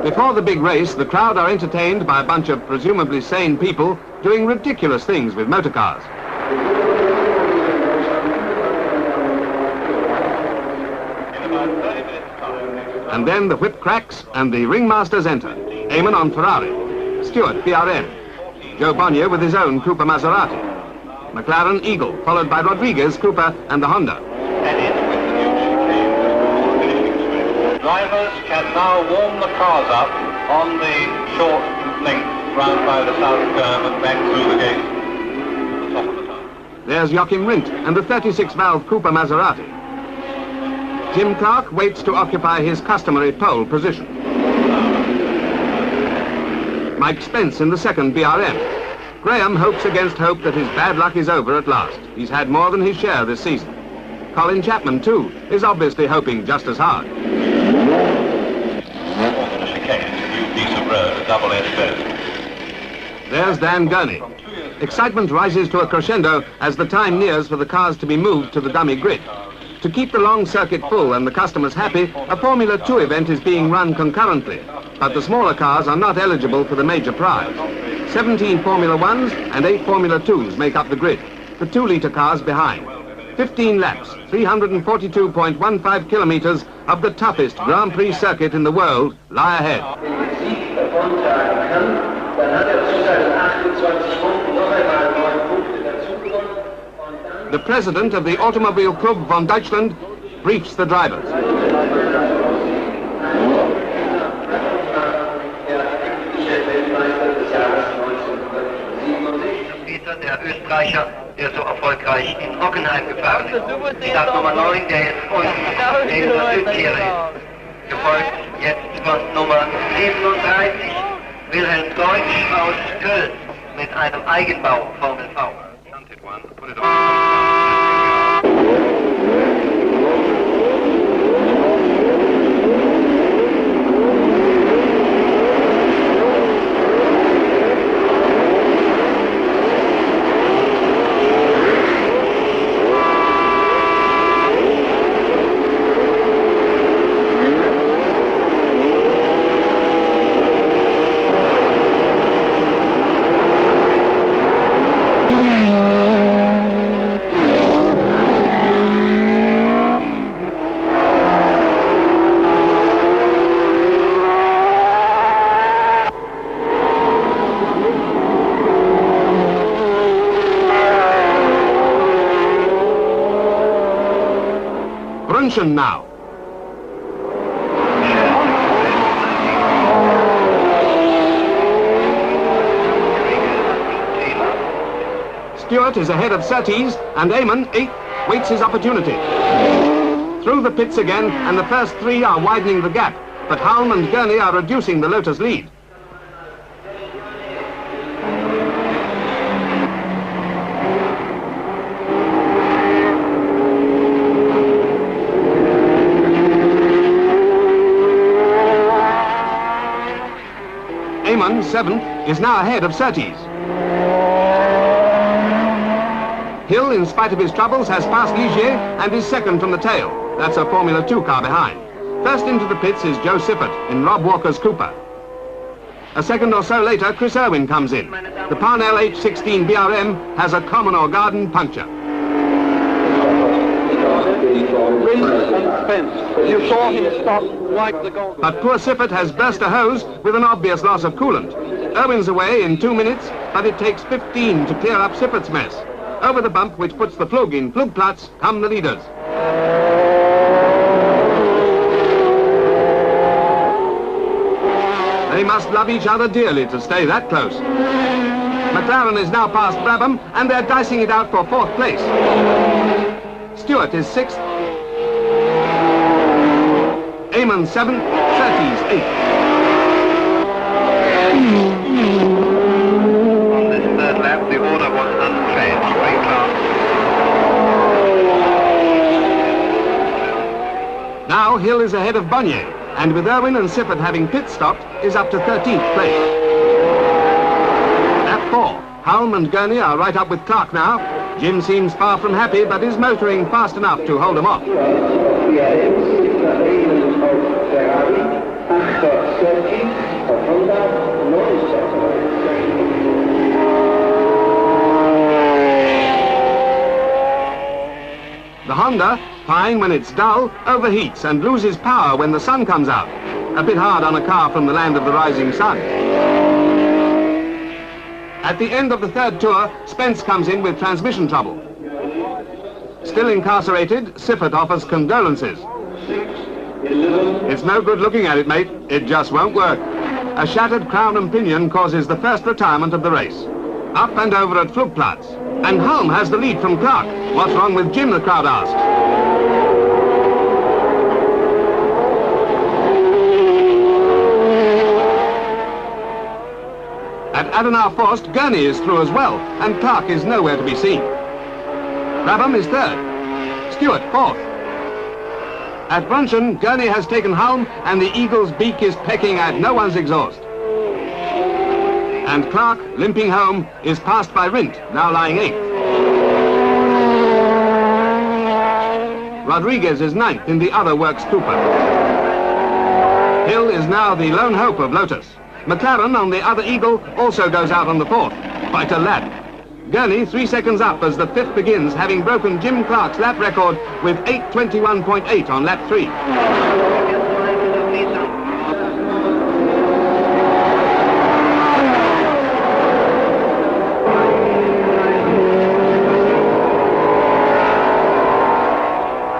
Before the big race, the crowd are entertained by a bunch of presumably sane people doing ridiculous things with motorcars. And then the whip cracks and the ringmasters enter. Eamon on Ferrari, Stewart BRM, Joe Bonnier with his own Cooper Maserati, McLaren Eagle, followed by Rodriguez, Cooper and the Honda. Drivers can now warm the cars up on the short length round by the south curve and back through the gate to the top of the tunnel. There's Joachim Rindt and the 36-valve Cooper Maserati. Jim Clark waits to occupy his customary pole position. Mike Spence in the second BRM. Graham hopes against hope that his bad luck is over at last. He's had more than his share this season. Colin Chapman, too, is obviously hoping just as hard. There's Dan Gurney. Excitement rises to a crescendo as the time nears for the cars to be moved to the dummy grid. To keep the long circuit full and the customers happy, a Formula 2 event is being run concurrently, but the smaller cars are not eligible for the major prize. 17 Formula 1s and 8 Formula 2s make up the grid, the 2-litre cars behind. 15 laps, 342.15 kilometers of the toughest Grand Prix circuit in the world lie ahead. The president of the Automobile Club von Deutschland briefs the drivers. Der Österreicher, der so erfolgreich in Hockenheim gefahren ist. Start Nummer 9, der ist unten, der in der Südkehre ist. Gefolgt jetzt von Nummer 37, Wilhelm Deutsch aus Köln mit einem Eigenbau Formel V. Now. Stewart is ahead of Surtees and Eamon, 8th, waits his opportunity. Through the pits again, and the first 3 are widening the gap, but Halm and Gurney are reducing the Lotus lead. Eamon, 7th, is now ahead of Surtees. Hill, in spite of his troubles, has passed Ligier and is second from the tail. That's a Formula 2 car behind. First into the pits is Joe Sippert in Rob Walker's Cooper. A second or so later, Chris Irwin comes in. The Parnell H16 BRM has a Commodore Garden puncture. You saw him stop, wipe the goal. But poor Sippert has burst a hose with an obvious loss of coolant. Irwin's away in 2 minutes, but it takes 15 to clear up Sippert's mess. Over the bump, which puts the Flug in Flugplatz, come the leaders. They must love each other dearly to stay that close. McLaren is now past Brabham, and they're dicing it out for 4th place. Stewart is 6th. Eamon 7th, Surtees 8th. On this third lap, the order was unchanged. Great class. Now Hill is ahead of Bonnier, and with Irwin and Sippert having pit stopped, is up to 13th place. Lap 4. Halm and Gurney are right up with Clark now. Jim seems far from happy, but is motoring fast enough to hold him off. Honda, fine when it's dull, overheats and loses power when the sun comes out. A bit hard on a car from the land of the rising sun. At the end of the third tour, Spence comes in with transmission trouble. Still incarcerated, Siffert offers condolences. It's no good looking at it, mate. It just won't work. A shattered crown and pinion causes the first retirement of the race. Up and over at Flugplatz. And Hulme has the lead from Clark. What's wrong with Jim, the crowd asked. At Adenauer Forst, Gurney is through as well, and Clark is nowhere to be seen. Brabham is third. Stewart, fourth. At Brunchen, Gurney has taken Hulme, and the Eagle's beak is pecking at no one's exhaust. And Clark, limping home, is passed by Rindt, now lying 8th. Rodriguez is 9th in the other works Cooper. Hill is now the lone hope of Lotus. McLaren on the other Eagle also goes out on the 4th. Quite a lap. Gurney 3 seconds up as the 5th begins, having broken Jim Clark's lap record with 8:21.8 on lap 3.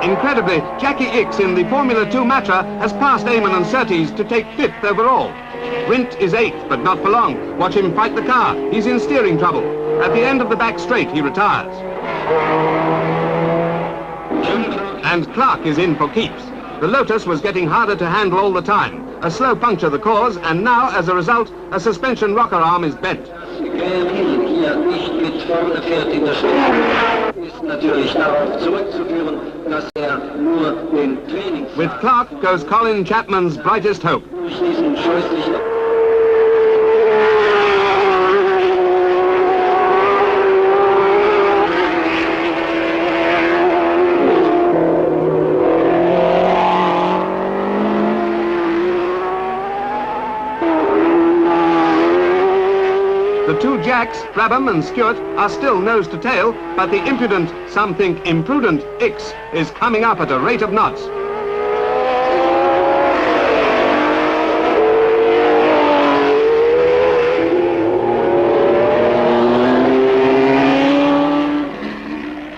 Incredibly, Jackie Ickx in the Formula 2 Matra has passed Eamon and Surtees to take 5th overall. Rindt is 8th, but not for long. Watch him fight the car. He's in steering trouble. At the end of the back straight, he retires. And Clark is in for keeps. The Lotus was getting harder to handle all the time. A slow puncture the cause, and now, as a result, a suspension rocker arm is bent. With Clark goes Colin Chapman's brightest hope. The two Jacks, Brabham and Stewart, are still nose to tail, but the impudent, some think imprudent, Ickx is coming up at a rate of knots.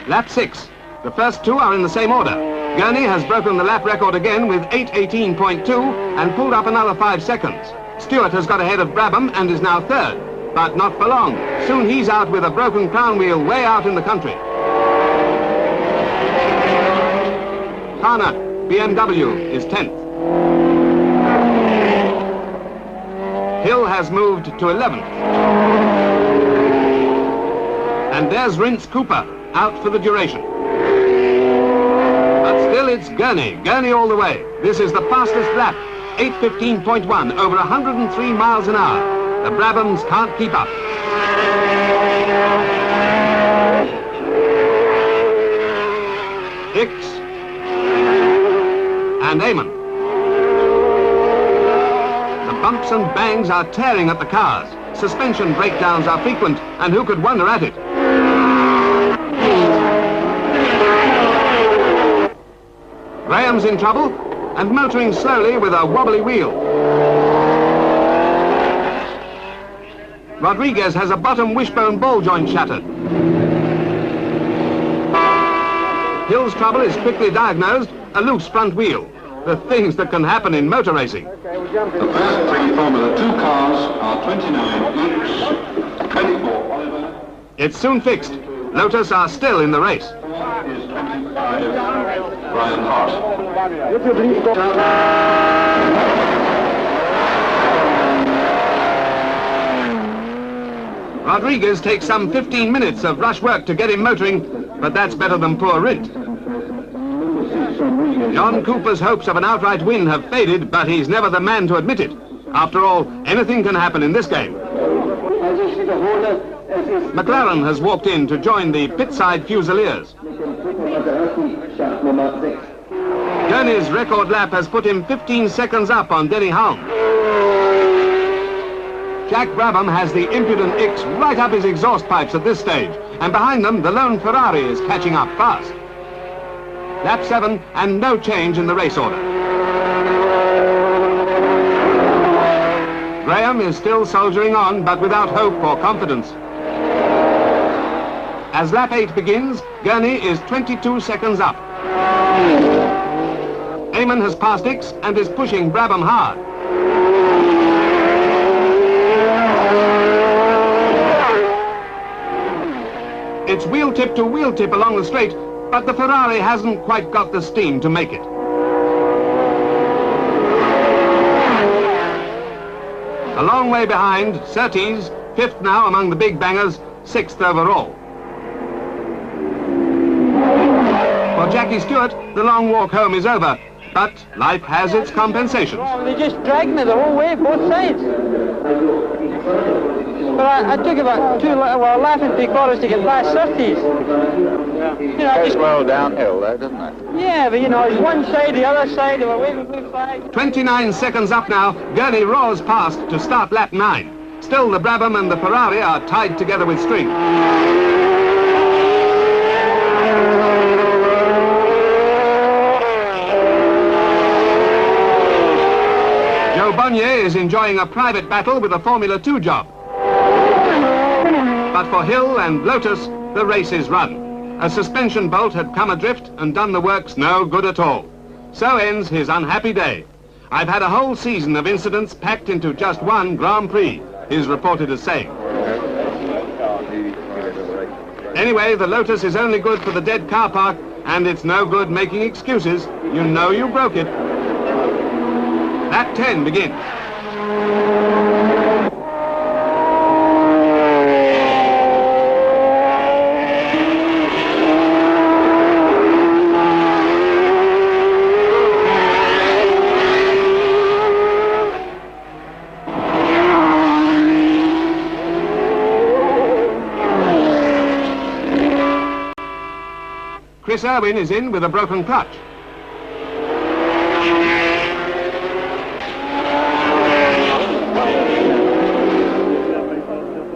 Lap 6. The first two are in the same order. Gurney has broken the lap record again with 8:18.2 and pulled up another 5 seconds. Stewart has got ahead of Brabham and is now third. But not for long. Soon he's out with a broken crown wheel way out in the country. Harnett, BMW, is 10th. Hill has moved to 11th. And there's Rindt's Cooper, out for the duration. But still it's Gurney all the way. This is the fastest lap, 8:15.1, over 103 miles an hour. The Brabhams can't keep up. Ickx and Eamon. The bumps and bangs are tearing at the cars. Suspension breakdowns are frequent, and who could wonder at it? Graham's in trouble and motoring slowly with a wobbly wheel. Rodriguez has a bottom wishbone ball joint shattered. Hill's trouble is quickly diagnosed, a loose front wheel. The things that can happen in motor racing. The first 3 Formula 2 cars are 29 Ickx, 24 Oliver. It's soon fixed. Lotus are still in the race. Is 25 Brian Hart. Rodriguez takes some 15 minutes of rush work to get him motoring, but that's better than poor Rindt. John Cooper's hopes of an outright win have faded, but he's never the man to admit it. After all, anything can happen in this game. McLaren has walked in to join the pit-side Fusiliers. Gurney's record lap has put him 15 seconds up on Denny Hulme. Jack Brabham has the impudent Ickx right up his exhaust pipes at this stage, and behind them, the lone Ferrari is catching up fast. Lap 7 and no change in the race order. Graham is still soldiering on, but without hope or confidence. As lap 8 begins, Gurney is 22 seconds up. Eamon has passed Ix and is pushing Brabham hard. It's wheel tip to wheel tip along the straight, but the Ferrari hasn't quite got the steam to make it. A long way behind, Surtees, 5th now among the big bangers, 6th overall. For Jackie Stewart, the long walk home is over, but life has its compensations. Oh, they just dragged me the whole way, both sides. But I took about a lap and 3/4 to get past Surtees. You know, Goes well downhill though, doesn't it? yeah, but you know, it's one side, the other side, they were waving blue flags. 29 seconds up now, Gurney roars past to start lap 9. Still, the Brabham and the Ferrari are tied together with string. Joe Bonnier is enjoying a private battle with a Formula 2 job. But for Hill and Lotus, the race is run. A suspension bolt had come adrift and done the works no good at all. So ends his unhappy day. I've had a whole season of incidents packed into just one Grand Prix, his reported as saying. Anyway, the Lotus is only good for the dead car park, and it's no good making excuses. You know you broke it. Lap 10 begins. Chris Irwin is in with a broken clutch.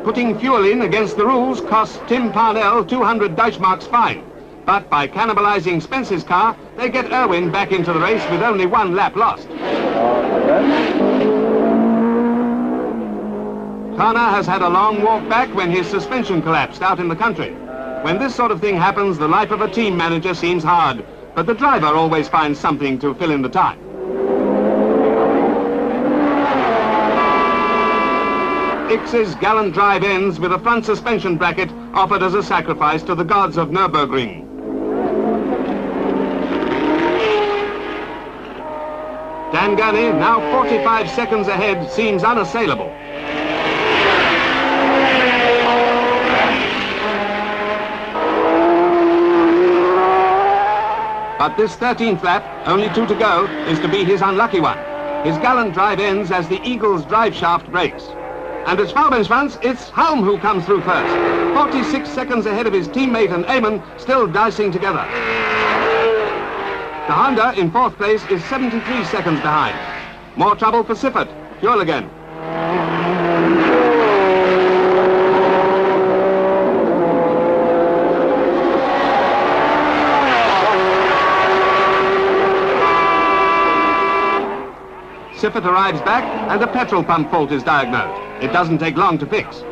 Putting fuel in against the rules costs Tim Parnell 200 Deutschmarks fine. But by cannibalizing Spence's car, they get Irwin back into the race with only one lap lost. Kana has had a long walk back when his suspension collapsed out in the country. When this sort of thing happens, the life of a team manager seems hard, but the driver always finds something to fill in the time. Ix's gallant drive ends with a front suspension bracket offered as a sacrifice to the gods of Nürburgring. Dan Gurney, now 45 seconds ahead, seems unassailable. But this 13th lap, only 2 to go, is to be his unlucky one. His gallant drive ends as the Eagle's drive shaft breaks. And at Schwalbenschwanz, it's Halm who comes through first. 46 seconds ahead of his teammate and Eamon, still dicing together. The Honda in 4th place is 73 seconds behind. More trouble for Siffert. Fuel again. Siffert arrives back and a petrol pump fault is diagnosed. It doesn't take long to fix.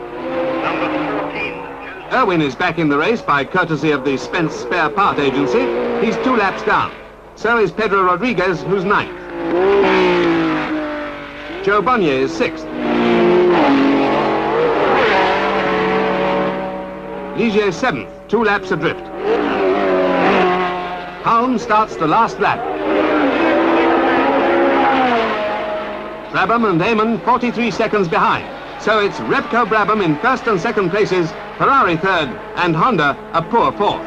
Irwin is back in the race by courtesy of the Spence Spare Part Agency. He's 2 laps down. So is Pedro Rodriguez, who's 9th. Joe Bonnier is 6th. Ligier 7th, 2 laps adrift. Halm starts the last lap. Brabham and Eamon 43 seconds behind. So it's Repco Brabham in 1st and 2nd places, Ferrari 3rd, and Honda a poor 4th.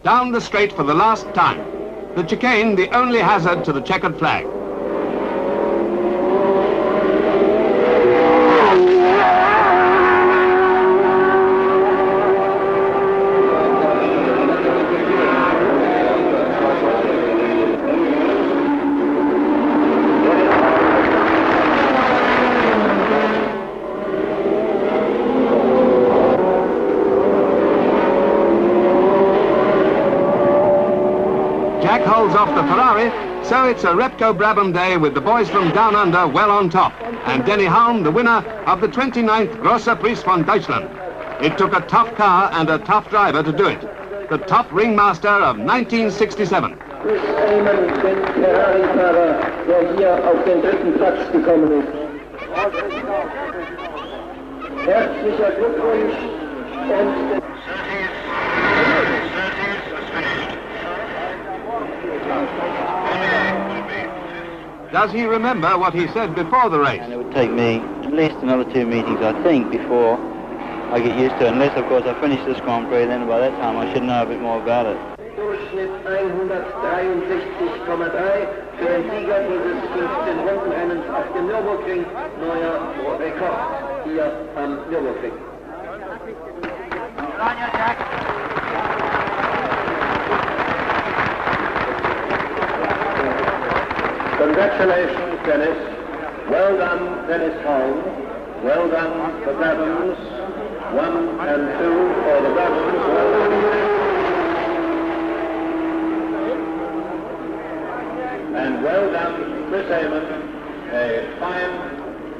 Down the straight for the last time. The chicane, the only hazard to the checkered flag. Jack holds off the Ferrari, so it's a Repco Brabham day with the boys from Down Under well on top, and Denny Halm the winner of the 29th Grosser Prix von Deutschland. It took a tough car and a tough driver to do it. The top ringmaster of 1967. Chris Amon, den Ferrari-Fahrer, der hier auf den 3. Platz gekommen ist. Herzlicher Glückwunsch und... Does he remember what he said before the race? And it would take me at least another 2 meetings, I think, before I get used to it. Unless, of course, I finish this Grand Prix, then by that time I should know a bit more about it. Durchschnitt 163,3 für den Sieger dieses 15 Rundenrennens auf dem Nürburgring. Neuer Rekord hier am Nürburgring. Congratulations, Dennis. Well done, Dennis Holm. Well done, the Brabhams. 1 and 2 for the Brabhams. Well done. And well done, Chris Amon. A fine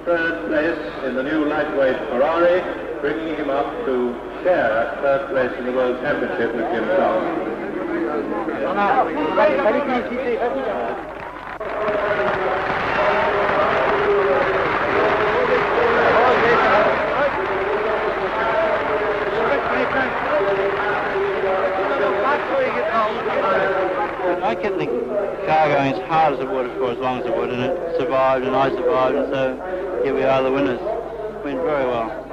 3rd place in the new lightweight Ferrari, bringing him up to share 3rd place in the World Championship with Jim Clark. I kept the car going as hard as it would for as long as it would, and it survived, and I survived, and so here we are, the winners. Went very well.